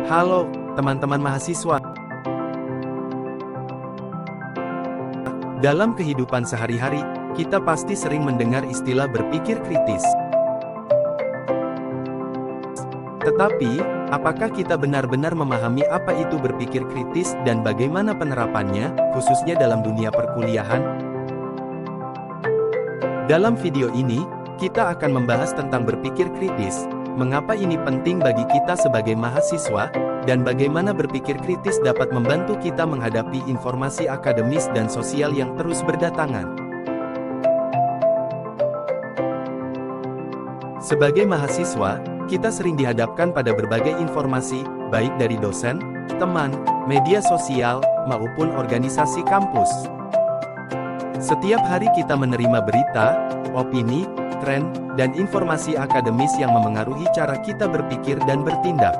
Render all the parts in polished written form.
Halo, teman-teman mahasiswa. Dalam kehidupan sehari-hari, kita pasti sering mendengar istilah berpikir kritis. Tetapi, apakah kita benar-benar memahami apa itu berpikir kritis dan bagaimana penerapannya, khususnya dalam dunia perkuliahan? Dalam video ini, kita akan membahas tentang berpikir kritis, mengapa ini penting bagi kita sebagai mahasiswa, dan bagaimana berpikir kritis dapat membantu kita menghadapi informasi akademis dan sosial yang terus berdatangan. Sebagai mahasiswa, kita sering dihadapkan pada berbagai informasi, baik dari dosen, teman, media sosial, maupun organisasi kampus. Setiap hari kita menerima berita, opini, tren, dan informasi akademis yang memengaruhi cara kita berpikir dan bertindak.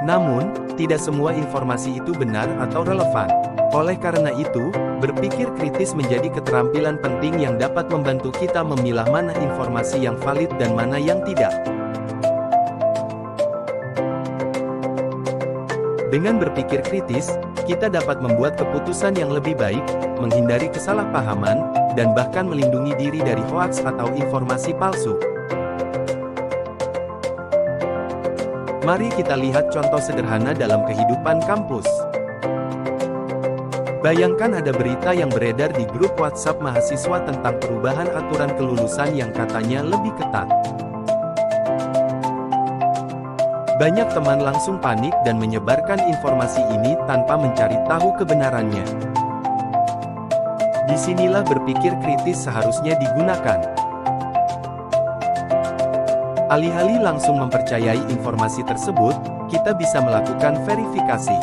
Namun, tidak semua informasi itu benar atau relevan. Oleh karena itu, berpikir kritis menjadi keterampilan penting yang dapat membantu kita memilah mana informasi yang valid dan mana yang tidak. Dengan berpikir kritis, kita dapat membuat keputusan yang lebih baik, menghindari kesalahpahaman, dan bahkan melindungi diri dari hoaks atau informasi palsu. Mari kita lihat contoh sederhana dalam kehidupan kampus. Bayangkan ada berita yang beredar di grup WhatsApp mahasiswa tentang perubahan aturan kelulusan yang katanya lebih ketat. Banyak teman langsung panik dan menyebarkan informasi ini tanpa mencari tahu kebenarannya. Disinilah berpikir kritis seharusnya digunakan. Alih-alih langsung mempercayai informasi tersebut, kita bisa melakukan verifikasi.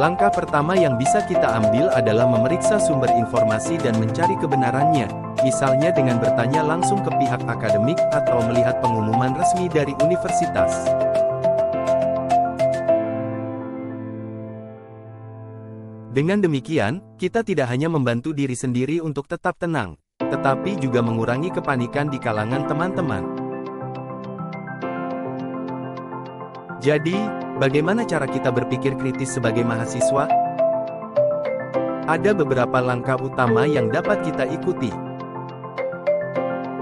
Langkah pertama yang bisa kita ambil adalah memeriksa sumber informasi dan mencari kebenarannya, misalnya dengan bertanya langsung ke pihak akademik atau melihat pengumuman resmi dari universitas. Dengan demikian, kita tidak hanya membantu diri sendiri untuk tetap tenang, tetapi juga mengurangi kepanikan di kalangan teman-teman. Jadi, bagaimana cara kita berpikir kritis sebagai mahasiswa? Ada beberapa langkah utama yang dapat kita ikuti.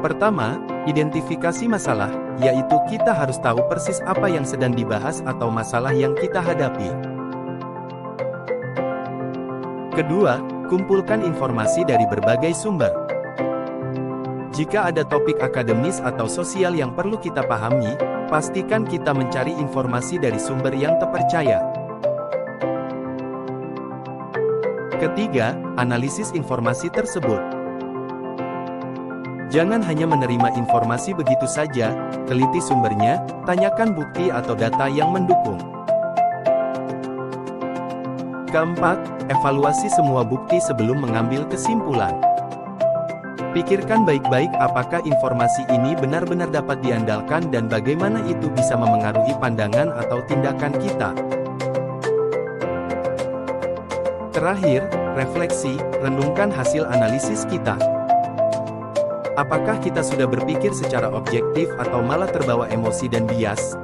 Pertama, identifikasi masalah, yaitu kita harus tahu persis apa yang sedang dibahas atau masalah yang kita hadapi. Kedua, kumpulkan informasi dari berbagai sumber. Jika ada topik akademis atau sosial yang perlu kita pahami, pastikan kita mencari informasi dari sumber yang terpercaya. Ketiga, analisis informasi tersebut. Jangan hanya menerima informasi begitu saja, teliti sumbernya, tanyakan bukti atau data yang mendukung. Keempat, evaluasi semua bukti sebelum mengambil kesimpulan. Pikirkan baik-baik apakah informasi ini benar-benar dapat diandalkan dan bagaimana itu bisa memengaruhi pandangan atau tindakan kita. Terakhir, refleksi, renungkan hasil analisis kita. Apakah kita sudah berpikir secara objektif atau malah terbawa emosi dan bias?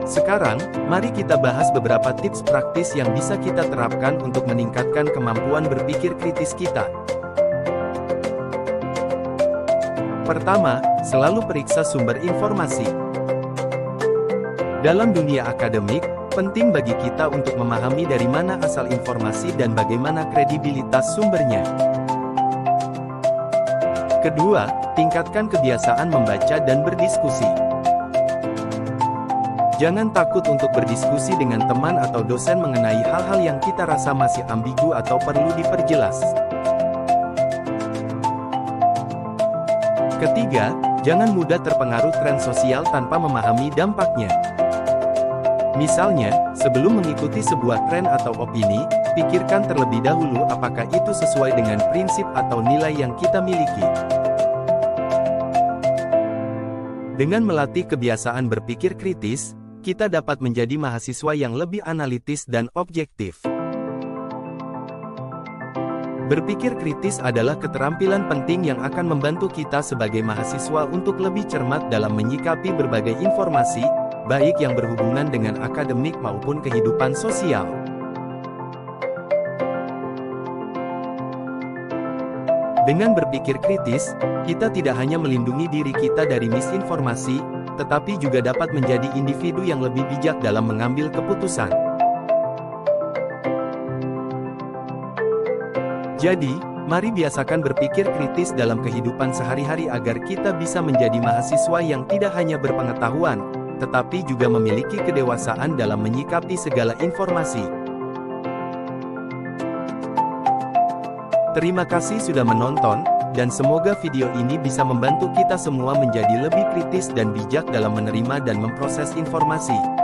Sekarang, mari kita bahas beberapa tips praktis yang bisa kita terapkan untuk meningkatkan kemampuan berpikir kritis kita. Pertama, selalu periksa sumber informasi. Dalam dunia akademik, penting bagi kita untuk memahami dari mana asal informasi dan bagaimana kredibilitas sumbernya. Kedua, tingkatkan kebiasaan membaca dan berdiskusi. Jangan takut untuk berdiskusi dengan teman atau dosen mengenai hal-hal yang kita rasa masih ambigu atau perlu diperjelas. Ketiga, jangan mudah terpengaruh tren sosial tanpa memahami dampaknya. Misalnya, sebelum mengikuti sebuah tren atau opini, pikirkan terlebih dahulu apakah itu sesuai dengan prinsip atau nilai yang kita miliki. Dengan melatih kebiasaan berpikir kritis, kita dapat menjadi mahasiswa yang lebih analitis dan objektif. Berpikir kritis adalah keterampilan penting yang akan membantu kita sebagai mahasiswa untuk lebih cermat dalam menyikapi berbagai informasi, baik yang berhubungan dengan akademik maupun kehidupan sosial. Dengan berpikir kritis, kita tidak hanya melindungi diri kita dari misinformasi, tetapi juga dapat menjadi individu yang lebih bijak dalam mengambil keputusan. Jadi, mari biasakan berpikir kritis dalam kehidupan sehari-hari agar kita bisa menjadi mahasiswa yang tidak hanya berpengetahuan, tetapi juga memiliki kedewasaan dalam menyikapi segala informasi. Terima kasih sudah menonton, dan semoga video ini bisa membantu kita semua menjadi lebih kritis dan bijak dalam menerima dan memproses informasi.